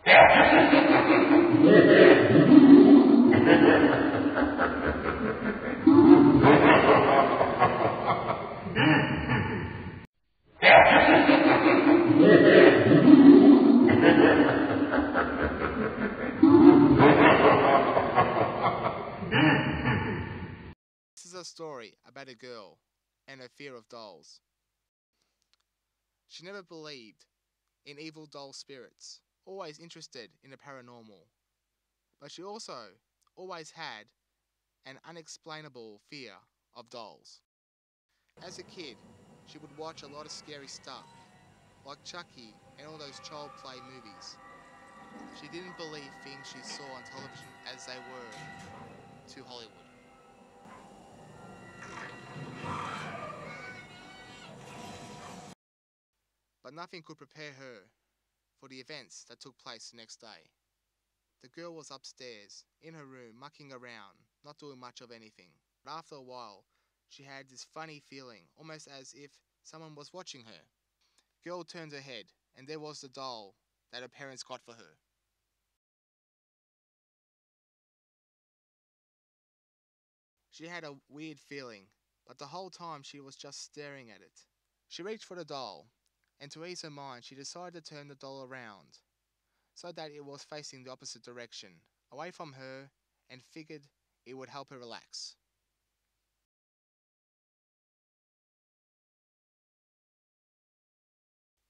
This is a story about a girl and her fear of dolls. She never believed in evil doll spirits, always interested in the paranormal, but she also always had an unexplainable fear of dolls. As a kid, she would watch a lot of scary stuff, like Chucky and all those child play movies. She didn't believe things she saw on television as they were to Hollywood. But nothing could prepare her for the events that took place the next day. The girl was upstairs, in her room, mucking around, not doing much of anything. But after a while, she had this funny feeling, almost as if someone was watching her. Girl turned her head, and there was the doll that her parents got for her. She had a weird feeling, but the whole time she was just staring at it. She reached for the doll, and to ease her mind, she decided to turn the doll around, so that it was facing the opposite direction, away from her, and figured it would help her relax.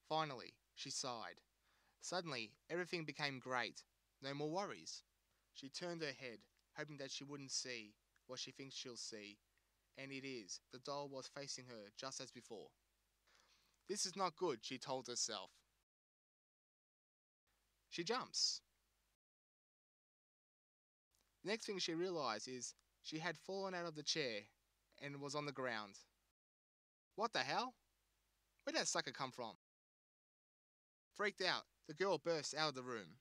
Finally, she sighed. Suddenly, everything became great. No more worries. She turned her head, hoping that she wouldn't see what she thinks she'll see, and it is. The doll was facing her just as before. This is not good, she told herself. She jumps. The next thing she realized is she had fallen out of the chair and was on the ground. What the hell? Where'd that sucker come from? Freaked out, the girl burst out of the room.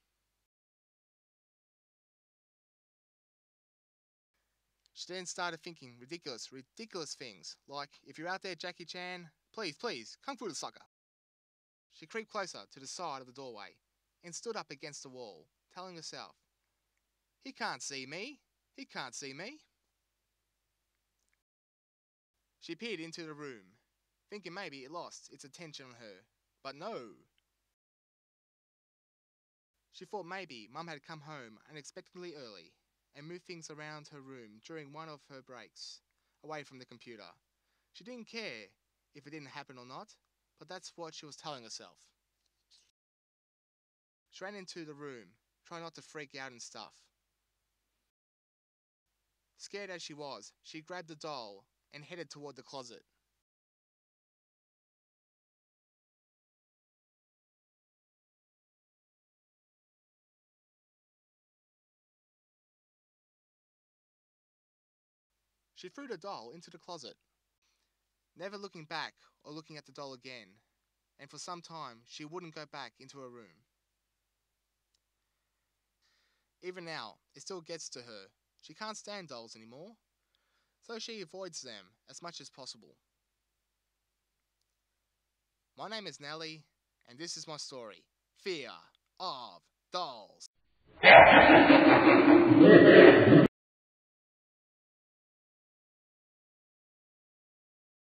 She then started thinking ridiculous things, like, if you're out there, Jackie Chan, please, come through the sucker. She creeped closer to the side of the doorway and stood up against the wall, telling herself, he can't see me, he can't see me. She peered into the room, thinking maybe it lost its attention on her, but no. She thought maybe Mum had come home unexpectedly early and moved things around her room during one of her breaks, away from the computer. She didn't care if it didn't happen or not, but that's what she was telling herself. She ran into the room, trying not to freak out and stuff. Scared as she was, she grabbed the doll and headed toward the closet. She threw the doll into the closet, never looking back or looking at the doll again, and for some time she wouldn't go back into her room. Even now, it still gets to her. She can't stand dolls anymore, so she avoids them as much as possible. My name is Nelly, and this is my story, Fear of Dolls.